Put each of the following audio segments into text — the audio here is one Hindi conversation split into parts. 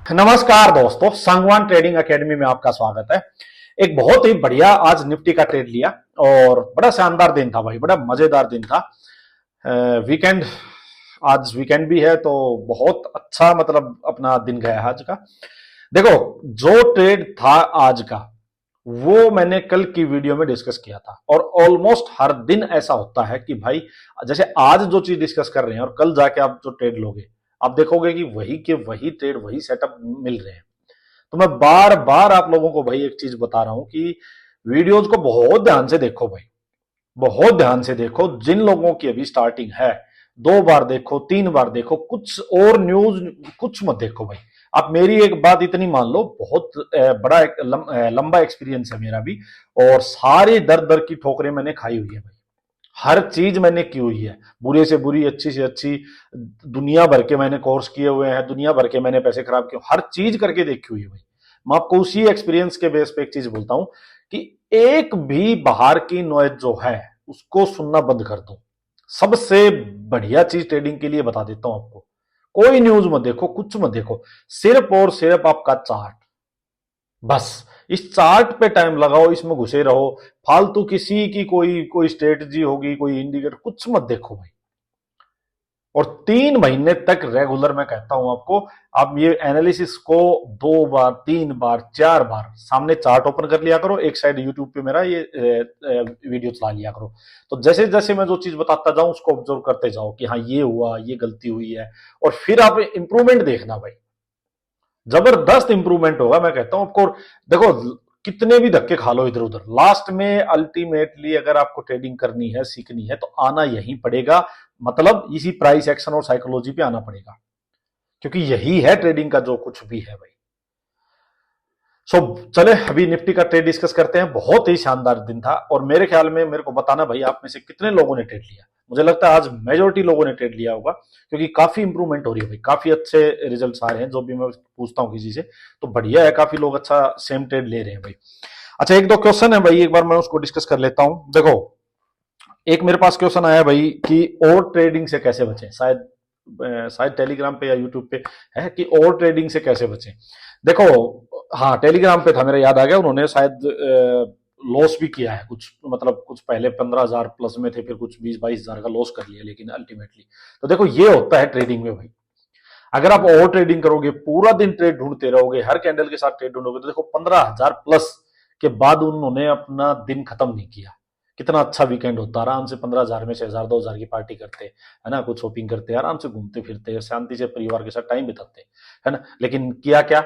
नमस्कार दोस्तों, संगवान ट्रेडिंग एकेडमी में आपका स्वागत है। एक बहुत ही बढ़िया आज निफ्टी का ट्रेड लिया और बड़ा शानदार दिन था भाई, बड़ा मजेदार दिन था। वीकेंड, आज वीकेंड भी है तो बहुत अच्छा मतलब अपना दिन गया आज का। देखो, जो ट्रेड था आज का वो मैंने कल की वीडियो में डिस्कस किया था और ऑलमोस्ट हर दिन ऐसा होता है कि भाई जैसे आज जो चीज डिस्कस कर रहे हैं और कल जाके आप जो ट्रेड लोगे आप देखोगे कि वही के वही ट्रेड वही सेटअप मिल रहे हैं। तो मैं बार बार आप लोगों को भाई एक चीज बता रहा हूं कि वीडियोज को बहुत ध्यान से देखो भाई, बहुत ध्यान से देखो। जिन लोगों की अभी स्टार्टिंग है, 2 बार देखो, 3 बार देखो, कुछ और न्यूज कुछ मत देखो भाई। आप मेरी एक बात इतनी मान लो, बहुत बड़ा एक लंबा एक्सपीरियंस है मेरा भी और सारी दर दर की ठोकरें मैंने खाई हुई है भाई। हर चीज मैंने की हुई है, बुरे से बुरी, अच्छी से अच्छी, दुनिया भर के मैंने कोर्स किए हुए हैं, दुनिया भर के मैंने पैसे खराब किए, हर चीज करके देखी हुई है भाई। मैं आपको उसी एक्सपीरियंस के बेस पे एक चीज बोलता हूं कि एक भी बाहर की नॉइज जो है उसको सुनना बंद कर दो। सबसे बढ़िया चीज ट्रेडिंग के लिए बता देता हूं आपको, कोई न्यूज मत देखो, कुछ मत देखो, सिर्फ और सिर्फ आपका चार्ट। बस इस चार्ट पे टाइम लगाओ, इसमें घुसे रहो। फालतू किसी की कोई कोई स्ट्रेटजी होगी, कोई इंडिकेटर, कुछ मत देखो भाई। और 3 महीने तक रेगुलर मैं कहता हूं आपको, आप ये एनालिसिस को 2 बार, 3 बार, 4 बार सामने चार्ट ओपन कर लिया करो, एक साइड यूट्यूब पे मेरा ये वीडियो चला लिया करो। तो जैसे जैसे मैं जो चीज बताता जाऊं उसको ऑब्जर्व करते जाओ कि हाँ ये हुआ, ये गलती हुई है, और फिर आप इंप्रूवमेंट देखना भाई। जबरदस्त इंप्रूवमेंट होगा मैं कहता हूं आपको। देखो, कितने भी धक्के खा लो इधर उधर, लास्ट में अल्टीमेटली अगर आपको ट्रेडिंग करनी है, सीखनी है, तो आना यहीं पड़ेगा। मतलब इसी प्राइस एक्शन और साइकोलॉजी पे आना पड़ेगा, क्योंकि यही है ट्रेडिंग का जो कुछ भी है भाई। सो चले अभी निफ्टी का ट्रेड डिस्कस करते हैं। बहुत ही शानदार दिन था और मेरे ख्याल में, मेरे को बताना भाई, आप में से कितने लोगों ने ट्रेड लिया। मुझे लगता है आज मेजोरिटी लोगों ने ट्रेड लिया होगा, क्योंकि काफी इंप्रूवमेंट हो रही है भाई, काफी अच्छे रिजल्ट्स आ रहे हैं। जो भी मैं पूछता हूं किसी से तो बढ़िया है, काफी लोग अच्छा सेम ट्रेड ले रहे हैं भाई। अच्छा, एक दो क्वेश्चन है भाई, एक बार मैं उसको डिस्कस कर लेता हूं। देखो, एक मेरे पास क्वेश्चन आया भाई कि और ट्रेडिंग से कैसे बचें। शायद टेलीग्राम पे या यूट्यूब पे है कि और ट्रेडिंग से कैसे बचें। देखो, हाँ टेलीग्राम पे था, मेरा याद आ गया, उन्होंने शायद लॉस भी किया है कुछ, मतलब कुछ पहले 15,000 प्लस में थे, फिर कुछ 20-22,000 का लॉस कर लिया, लेकिन अल्टीमेटली तो देखो ये होता है ट्रेडिंग में भाई। अगर आप ओवर ट्रेडिंग करोगे, पूरा दिन ट्रेड ढूंढते रहोगे, हर कैंडल के साथ ट्रेड ढूंढोगे, तो देखो 15,000 प्लस के बाद उन्होंने अपना दिन खत्म नहीं किया। कितना अच्छा वीकेंड होता, आराम से 15,000 में 6,000 2,000 की पार्टी करते है ना, कुछ शॉपिंग करते, आराम से घूमते फिरते, शांति से परिवार के साथ टाइम बिताते, है ना। लेकिन किया क्या,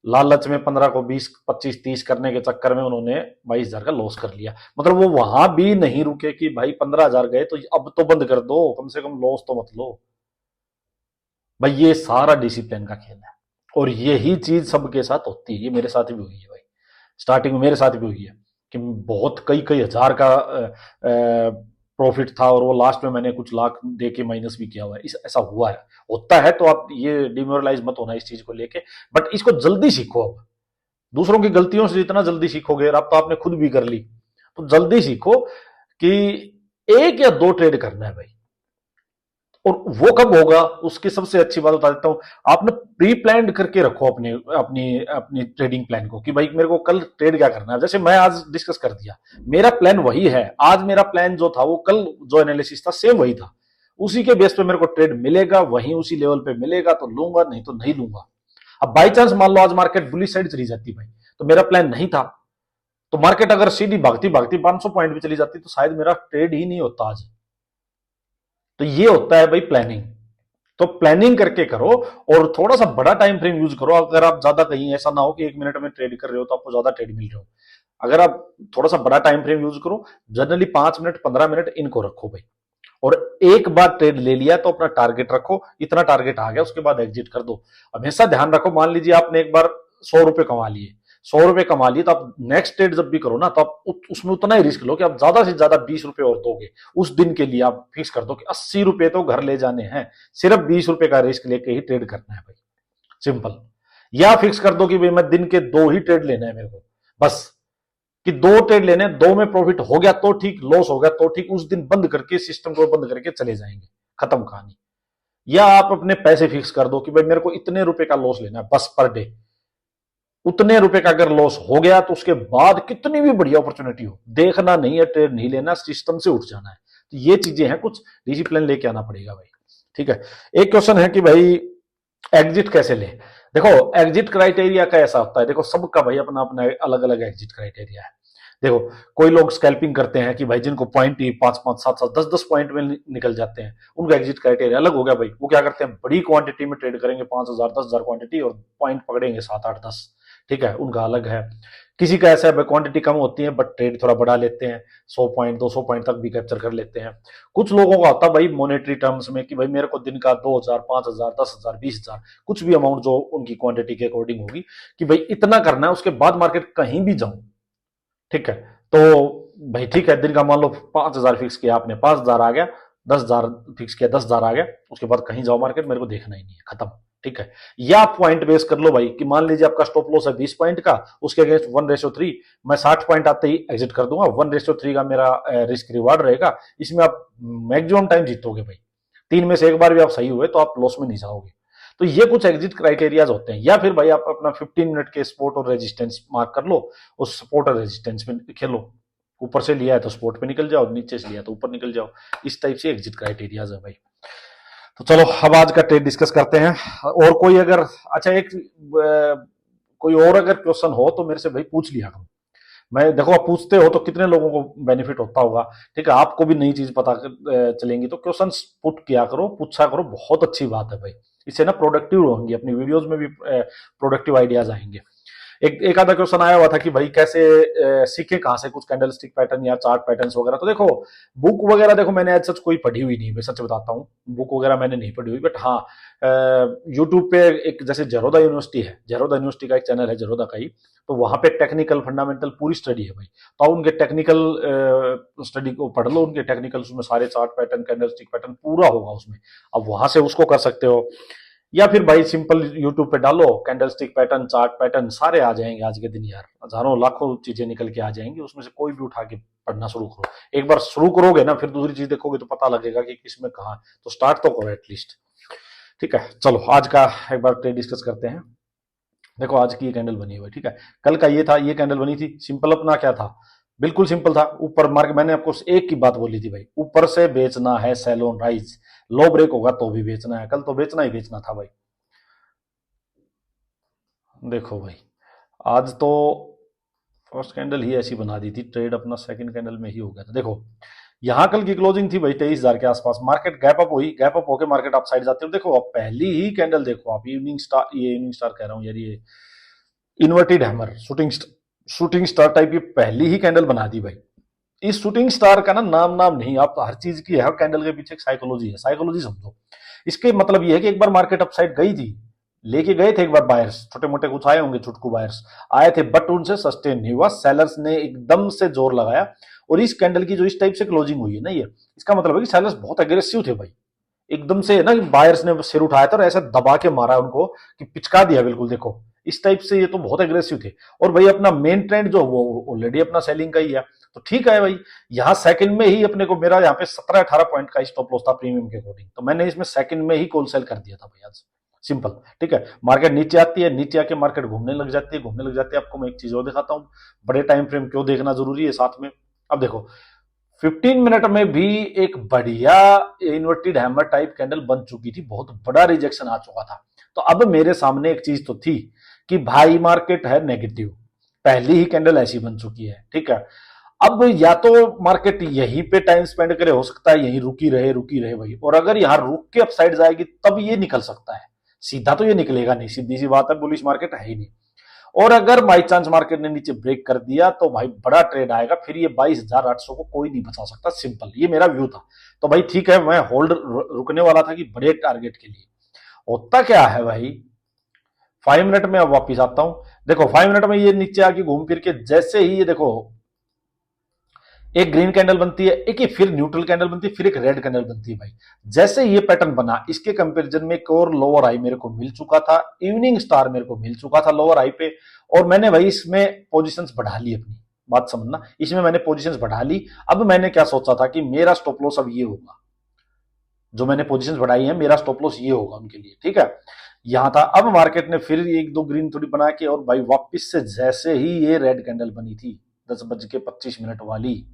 लालच में 15 को 20, 25, 30 करने के चक्कर में उन्होंने 22,000 का लॉस कर लिया। मतलब वो वहां भी नहीं रुके कि भाई 15,000 गए तो अब तो बंद कर दो, कम से कम लॉस तो मत लो भाई। ये सारा डिसिप्लिन का खेल है और यही चीज सबके साथ होती है। ये मेरे साथ भी हुई है भाई, स्टार्टिंग में मेरे साथ भी हुई है कि बहुत कई कई हजार का प्रॉफिट था और वो लास्ट में मैंने कुछ लाख दे के माइनस भी किया हुआ है। ऐसा हुआ है, होता है। तो आप ये डिमोरलाइज मत होना इस चीज को लेके, बट इसको जल्दी सीखो। अब दूसरों की गलतियों से जितना जल्दी सीखोगे, अब तो आपने खुद भी कर ली, तो जल्दी सीखो कि 1 या 2 ट्रेड करना है भाई। और वो कब होगा उसकी सबसे अच्छी बात बता देता हूं। आपने प्री प्लान करके रखो अपने अपनी अपनी ट्रेडिंग प्लान को कि भाई मेरे को कल ट्रेड क्या करना है। जैसे मैं आज डिस्कस कर दिया, मेरा प्लान वही है। आज मेरा प्लान जो था वो कल जो एनालिसिस था सेम वही था। उसी के बेस पे मेरे को ट्रेड मिलेगा, वहीं उसी लेवल पे मिलेगा तो लूंगा, नहीं तो नहीं लूंगा। अब बाई चांस मान लो आज मार्केट बुलिश साइड चली जाती भाई, तो मेरा प्लान नहीं था, तो मार्केट अगर सीधी भागती भागती 500 पॉइंट भी चली जाती तो शायद मेरा ट्रेड ही नहीं होता आज। तो ये होता है भाई प्लानिंग। तो प्लानिंग करके करो और थोड़ा सा बड़ा टाइम फ्रेम यूज करो। अगर आप ज्यादा, कहीं ऐसा ना हो कि 1 मिनट में ट्रेड कर रहे हो तो आपको ज्यादा ट्रेड मिल रहे हो। अगर आप थोड़ा सा बड़ा टाइम फ्रेम यूज करो, जनरली 5 मिनट 15 मिनट इनको रखो भाई। और एक बार ट्रेड ले लिया तो अपना टारगेट रखो, इतना टारगेट आ गया उसके बाद एग्जिट कर दो। हमेशा ध्यान रखो, मान लीजिए आपने एक बार 100 रुपए कमा लिए, 100 रुपए कमा लिए, तो आप नेक्स्ट ट्रेड जब भी करो ना, तो आप उसमें उतना ही रिस्क लो कि आप ज्यादा से ज्यादा 20 रुपए और दोगे। उस दिन के लिए आप फिक्स कर दो कि 80 रुपए तो घर ले जाने हैं, सिर्फ 20 रुपए का रिस्क लेके ही ट्रेड करना है भाई, सिंपल। या फिक्स कर दो कि भाई मैं दिन के 2 ही ट्रेड लेना है मेरे को, बस, कि 2 ट्रेड लेने, 2 में प्रॉफिट हो गया तो ठीक, लॉस हो गया तो ठीक, उस दिन बंद करके, सिस्टम को बंद करके चले जाएंगे, खत्म कहानी। या आप अपने पैसे फिक्स कर दो कि भाई मेरे को इतने रुपए का लॉस लेना है बस पर डे। उतने रुपए का अगर लॉस हो गया तो उसके बाद कितनी भी बढ़िया अपॉर्चुनिटी हो, देखना नहीं है, ट्रेड नहीं लेना, सिस्टम से उठ जाना है। तो ये चीजें हैं, कुछ डिसिप्लिन लेके आना पड़ेगा भाई। ठीक है। एक क्वेश्चन है कि भाई एग्जिट कैसे ले। देखो एग्जिट क्राइटेरिया का ऐसा होता है, देखो सबका भाई अपना अपना अलग अलग एग्जिट क्राइटेरिया है। देखो कोई लोग स्कैल्पिंग करते हैं कि भाई जिनको पॉइंट ही 5-5, 7-7, 10-10 पॉइंट में निकल जाते हैं, उनका एग्जिट क्राइटेरिया अलग हो गया भाई। वो क्या करते हैं, बड़ी क्वांटिटी में ट्रेड करेंगे, 5,000 10,000 क्वांटिटी, और पॉइंट पकड़ेंगे 7-8-10। ठीक है, उनका अलग है। किसी का ऐसा है क्वांटिटी कम होती है बट ट्रेड थोड़ा बढ़ा लेते हैं, 100 पॉइंट 200 पॉइंट तक भी कैप्चर कर लेते हैं। कुछ लोगों का होता है भाई मॉनेटरी टर्म्स में कि भाई मेरे को दिन का 2,000 5,000 10,000 20,000 कुछ भी अमाउंट जो उनकी क्वांटिटी के अकॉर्डिंग होगी कि भाई इतना करना है, उसके बाद मार्केट कहीं भी जाऊं। ठीक है, तो भाई ठीक है, दिन का मान लो 5,000 फिक्स किया आपने, 5,000 आ गया, 10,000 फिक्स किया, 10,000 आ गया, उसके बाद कहीं जाओ मार्केट, मेरे को देखना ही नहीं है, खत्म। ठीक है। या आप पॉइंट बेस कर लो भाई कि मान लीजिए आपका स्टॉप लॉस है 20 पॉइंट का, उसके अगेंस्ट 1:3, मैं 60 पॉइंट आते ही एग्जिट कर दूंगा, 1:3 का मेरा रिस्क रिवार्ड रहेगा। इसमें आप मैक्सिमम टाइम जीतोगे भाई, 3 में से एक बार भी आप सही हुए तो आप लॉस में नहीं जाओगे। तो ये कुछ एग्जिट क्राइटेरियाज होते हैं। या फिर भाई आप अपना 15 मिनट के सपोर्ट और रेजिस्टेंस मार्क कर लो, उस सपोर्ट और रेजिस्टेंस में खेलो, ऊपर से लिया है तो सपोर्ट पे निकल जाओ, नीचे से लिया तो ऊपर निकल जाओ। इस टाइप से एग्जिट क्राइटेरियाज है भाई। तो चलो अब आज का ट्रेड डिस्कस करते हैं। और कोई अगर अच्छा एक कोई और अगर क्वेश्चन हो तो मेरे से भाई पूछ लिया करो। मैं देखो आप पूछते हो तो कितने लोगों को बेनिफिट होता होगा। ठीक है, आपको भी नई चीज पता चलेंगी, तो क्वेश्चन पुट किया करो, पूछा करो, बहुत अच्छी बात है भाई। इससे ना प्रोडक्टिव होंगे, अपनी वीडियोस में भी प्रोडक्टिव आइडियाज आएंगे। एक आधा क्वेश्चन आया हुआ था कि भाई कैसे सीखे कहां से कुछ कैंडल स्टिक पैटर्न या चार्ट पैटर्न्स वगैरह। तो देखो बुक वगैरह देखो मैंने आज सच कोई पढ़ी हुई नहीं, मैं सच बताता हूँ, बुक वगैरह मैंने नहीं पढ़ी हुई। बट हाँ यूट्यूब पे एक जैसे जरोदा यूनिवर्सिटी है, जरोदा यूनिवर्सिटी का एक चैनल है जरोदा का ही, तो वहां पे टेक्निकल फंडामेंटल पूरी स्टडी है भाई। तो आप उनके टेक्निकल स्टडी को पढ़ लो, उनके टेक्निकल उसमें सारे chart pattern candle stick pattern पूरा होगा उसमें, अब वहां से उसको कर सकते हो। या फिर भाई सिंपल यूट्यूब पे डालो candle stick pattern chart pattern, सारे आ जाएंगे आज के दिन यार, हजारों लाखों चीजें निकल के आ जाएंगी, उसमें से कोई भी उठा के पढ़ना शुरू करो। एक बार शुरू करोगे ना फिर दूसरी चीज देखोगे तो पता लगेगा कि किसमें कहा, तो स्टार्ट तो करो एटलीस्ट। ठीक है, चलो आज का एक बार ट्रेड डिस्कस करते हैं। देखो आज की ये कैंडल बनी हुई है, ठीक है, कल का ये था, ये कैंडल बनी थी सिंपल, अपना क्या था, बिल्कुल सिंपल था। ऊपर मार्केट मैंने आपको एक की बात बोली थी भाई, ऊपर से बेचना है, sell on rise, low break होगा तो भी बेचना है, कल तो बेचना ही बेचना था भाई। देखो भाई आज तो फर्स्ट कैंडल ही ऐसी बना दी थी, ट्रेड अपना सेकंड कैंडल में ही हो गया था। देखो यहां कल की क्लोजिंग थी भाई 23,000 के आसपास, मार्केट गैप अप हुई, गैप अप होकर मार्केट अप साइड जाते हो। देखो अब पहली ही कैंडल देखो आप, इवनिंग स्टार, ये इवनिंग स्टार कह रहा हूं यार, ये inverted hammer shooting star type की पहली ही कैंडल बना दी भाई। इस शूटिंग स्टार का ना नाम नाम नहीं, आप हर चीज की हर कैंडल के पीछे एक साइकोलॉजी है, साइकोलॉजी समझो। इसके मतलब ये है कि एक बार मार्केट अपसाइड गई थी, लेके गए थे एक बार बायर्स, छोटे मोटे कुछ आए होंगे छुटकू बायर्स आए थे, बट उनसे सस्टेन नहीं हुआ, सेलर्स ने एकदम से जोर लगाया। और इस कैंडल की जो इस टाइप से क्लोजिंग हुई है ना, ये इसका मतलब है कि सेलर्स बहुत अग्रेसिव थे भाई, एकदम से ना बायर्स ने सिर उठाया था और ऐसे दबा के मारा उनको कि पिचका दिया बिल्कुल। देखो इस टाइप से ये तो बहुत अग्रेसिव थे। और भाई अपना मेन ट्रेंड जो वो ऑलरेडी अपना सेलिंग का ही है, तो ठीक है भाई। यहाँ सेकंड में ही अपने को, मेरा यहाँ पे 17-18 पॉइंट का स्टॉप लॉस था प्रीमियम के अकॉर्डिंग, तो मैंने इसमें सेकंड में ही कॉल सेल कर दिया था भाई आज, सिंपल। ठीक है, मार्केट नीचे आती है, नीचे आके मार्केट घूमने लग जाती है, घूमने लग जाती है। आपको मैं एक चीज और दिखाता हूँ, बड़े टाइम फ्रेम क्यों देखना जरूरी है साथ में। अब देखो 15 मिनट में भी एक बढ़िया इन्वर्टेड हैमर टाइप कैंडल बन चुकी थी, बहुत बड़ा रिजेक्शन आ चुका था। तो अब मेरे सामने एक चीज तो थी कि भाई मार्केट है नेगेटिव, पहली ही कैंडल ऐसी बन चुकी है। ठीक है, अब या तो मार्केट यहीं पे टाइम स्पेंड करे, हो सकता है यहीं रुकी रहे भाई, और अगर यहां रुक के अपसाइड जाएगी तब ये निकल सकता है, सीधा तो ये निकलेगा नहीं, सीधी सी बात है, बुलिश मार्केट है ही नहीं। और अगर बाई चांस मार्केट ने नीचे ब्रेक कर दिया तो भाई बड़ा ट्रेड आएगा, फिर ये 22,800 को कोई नहीं बचा सकता, सिंपल, ये मेरा व्यू था। तो भाई ठीक है, मैं होल्ड रुकने वाला था कि बड़े टारगेट के लिए। होता क्या है भाई, 5 मिनट में अब वापिस आता हूं। देखो 5 मिनट में ये नीचे आके घूम फिर के जैसे ही ये देखो एक ग्रीन कैंडल बनती है, एक ही फिर न्यूट्रल कैंडल बनती है, फिर एक रेड कैंडल बनती है भाई। जैसे ये पैटर्न बना, इसके कंपैरिजन में एक और लोअर हाई मेरे को मिल चुका था, इवनिंग स्टार मेरे को मिल चुका था लोअर हाई पे, और मैंने भाई इसमें पोजीशंस बढ़ा ली अपनी, बात समझना, इसमें मैंने पोजीशंस बढ़ा ली। अब मैंने क्या सोचा था कि मेरा स्टॉप लॉस अब ये होगा, जो मैंने पोजीशंस बढ़ाई हैं, मेरा स्टॉप लॉस ये होगा उनके लिए, ठीक है। यहां था, अब मार्केट ने फिर एक दो ग्रीन थोड़ी बना के, और भाई वापस से जैसे ही ये रेड कैंडल बनी थी 10:25 वाली,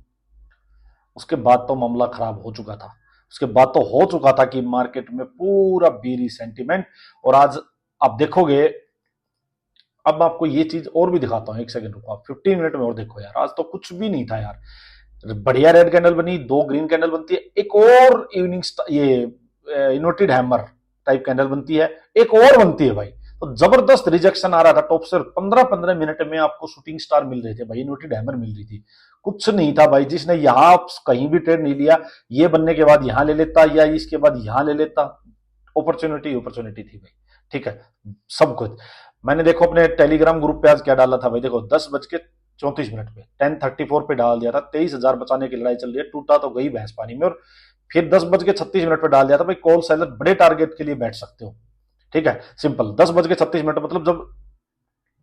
उसके बाद तो मामला खराब हो चुका था। उसके बाद तो हो चुका था कि मार्केट में पूरा बेरी सेंटीमेंट। और आज आप देखोगे, अब मैं आपको ये चीज और भी दिखाता हूं, एक सेकंड रुको आप, 15 मिनट में और देखो यार, आज तो कुछ भी नहीं था यार। बढ़िया रेड कैंडल बनी, दो ग्रीन कैंडल बनती है, एक और इवनिंग ये इन्वर्टेड हैमर टाइप कैंडल बनती है, एक और बनती है भाई। तो जबरदस्त रिजेक्शन आ रहा था टॉप से, 15-15 मिनट में आपको शूटिंग स्टार मिल रहे थे भाई, इन्वर्टेड हैमर मिल रही थी। कुछ नहीं था भाई, जिसने यहां कहीं भी ट्रेड नहीं लिया, ये बनने के बाद यहां ले लेता या इसके बाद यहां ले लेता, अपॉर्चुनिटी अपॉर्चुनिटी थी भाई, ठीक है। सब कुछ मैंने देखो अपने टेलीग्राम ग्रुप पे आज क्या डाला था भाई, देखो 10:34 पे 10:34 पे डाल दिया था, 23,000 बचाने की लड़ाई चल रही है, टूटा तो गई भैंस पानी में। और फिर 10:36 पे डाल दिया था भाई, कॉल सेलर बड़े टारगेट के लिए बैठ सकते हो, ठीक है, सिंपल। 10:36 मतलब जब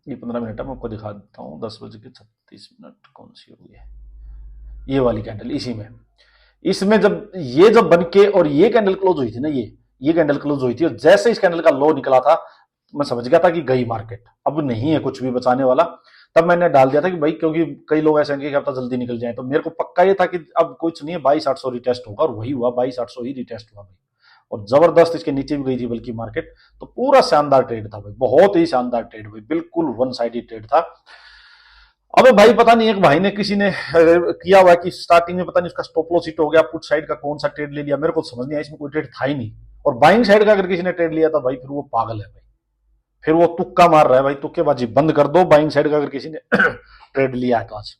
ये 15 मिनट है, मैं आपको दिखा देता हूँ। 10:36 कौन सी होगी ये वाली कैंडल, इसी में, इसमें जब बन के और ये कैंडल क्लोज हुई थी ना, ये कैंडल क्लोज हुई थी, और जैसे इस कैंडल का लो निकला था, मैं समझ गया था कि गई मार्केट, अब नहीं है कुछ भी बचाने वाला। तब मैंने डाल दिया था कि भाई, क्योंकि कई लोग ऐसे हैं कि अब जल्दी निकल जाए, तो मेरे को पक्का ये था कि अब कुछ नहीं है, 22,800 रिटेस्ट होगा, और वही हुआ, 22,800 ही रिटेस्ट हुआ भाई। और जबरदस्त इसके नीचे भी गई थी बल्कि मार्केट। तो पूरा शानदार ट्रेड था भाई, बहुत ही शानदार ट्रेड भाई, बिल्कुल वन साइडेड ट्रेड था। अबे भाई पता नहीं, एक भाई ने किसी ने किया हुआ कि स्टार्टिंग में पता नहीं उसका स्टॉप लॉस हिट हो गया, पुट साइड का कौन सा ट्रेड ले लिया, मेरे को समझ नहीं आया, इसमें कोई ट्रेड था ही नहीं। और बाइंग साइड का अगर किसी ने ट्रेड लिया था भाई, फिर वो पागल है भाई, फिर वो तुक्का मार रहा है भाई, तुक्केबाजी बंद कर दो। बाइंग साइड का अगर किसी ने ट्रेड लिया है तो आज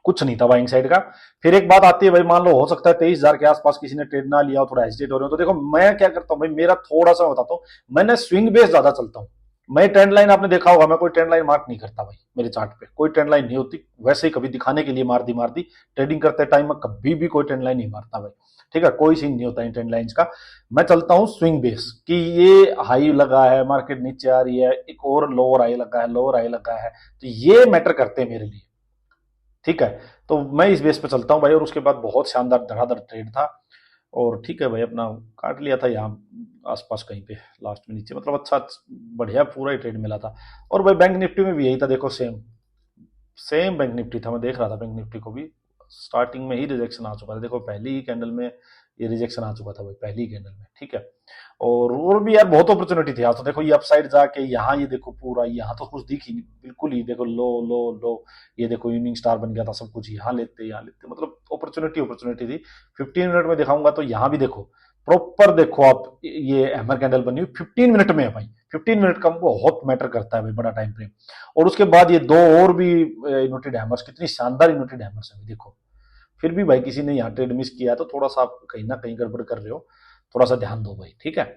कुछ नहीं था बाइंग साइड का। फिर एक बात आती है भाई, मान लो हो सकता है 23,000 के आसपास किसी ने ट्रेड ना लिया हो, थोड़ा हेजिटेट हो रहे हो, तो देखो मैं क्या करता हूं भाई, मेरा थोड़ा सा बताता हूं, मैंने स्विंग बेस ज्यादा चलता हूं। मैं ट्रेंड लाइन, आपने देखा होगा, मैं कोई ट्रेंड लाइन मार्क नहीं करता भाई, मेरे चार्ट पे कोई ट्रेंड लाइन नहीं होती, वैसे ही कभी दिखाने के लिए मार दी। ट्रेडिंग करते टाइम मैं कभी भी कोई ट्रेंड लाइन नहीं मारता भाई, ठीक है, कोई सीन नहीं होता इन ट्रेंड लाइंस का। मैं चलता हूं स्विंग बेस, कि ये हाई लगा है, मार्केट नीचे आ रही है, एक और लोअर हाई लगा है, लोअर हाई लगा है, तो ये मैटर करते हैं मेरे लिए, ठीक है। तो मैं इस बेस पे चलता हूं भाई, और उसके बाद बहुत शानदार धड़ाधड़ ट्रेड था, और ठीक है भाई, अपना काट लिया था यहाँ आसपास कहीं पे लास्ट में नीचे, मतलब अच्छा बढ़िया पूरा ही ट्रेड मिला था। और भाई बैंक निफ्टी में भी यही था, देखो सेम सेम बैंक निफ्टी था, मैं देख रहा था बैंक निफ्टी को भी, स्टार्टिंग में ही रिजेक्शन आ चुका था, देखो पहली ही कैंडल में ये रिजेक्शन आ चुका था भाई, पहली कैंडल में, ठीक है। और भी यार बहुत अपॉर्चुनिटी थी आज तो, देखो ये अपसाइड जाके यहाँ, ये देखो पूरा यहाँ तो कुछ दिख ही नहीं बिल्कुल ही, देखो लो लो लो, ये देखो इवनिंग स्टार बन गया था, सब कुछ यहाँ लेते मतलब अपॉर्चुनिटी अपॉर्चुनिटी थी। 15 मिनट में दिखाऊंगा तो यहाँ भी देखो प्रॉपर, देखो आप, ये हैमर कैंडल बनी हुई 15 मिनट में है भाई, 15 मिनट का बहुत मैटर करता है भाई, बड़ा टाइम फ्रेम। और उसके बाद ये दो और भी इन्वर्टेड हैमर्स, कितनी शानदार इन्वर्टेड हैमर्स है देखो। फिर भी भाई किसी ने यहाँ ट्रेड मिस किया है, तो थोड़ा सा आप कहीं ना कहीं गड़बड़ कर रहे हो, थोड़ा सा ध्यान दो भाई, ठीक है।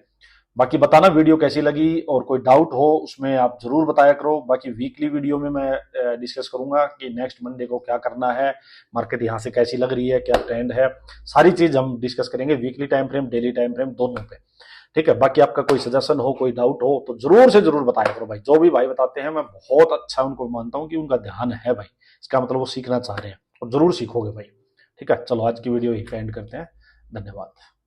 बाकी बताना वीडियो कैसी लगी, और कोई डाउट हो उसमें आप जरूर बताया करो। बाकी वीकली वीडियो में मैं डिस्कस करूंगा कि नेक्स्ट मंडे को क्या करना है, मार्केट यहाँ से कैसी लग रही है, क्या ट्रेंड है, सारी चीज हम डिस्कस करेंगे, weekly time frame, daily time frame, दोनों पे, ठीक है। बाकी आपका कोई सजेशन हो, कोई डाउट हो, तो जरूर से जरूर बताया करो भाई। जो भी भाई बताते हैं मैं बहुत अच्छा उनको मानता हूँ कि उनका ध्यान है भाई, इसका मतलब वो सीखना चाह रहे हैं, और जरूर सीखोगे भाई, ठीक है। चलो आज की वीडियो यहीं पे एंड करते हैं, धन्यवाद।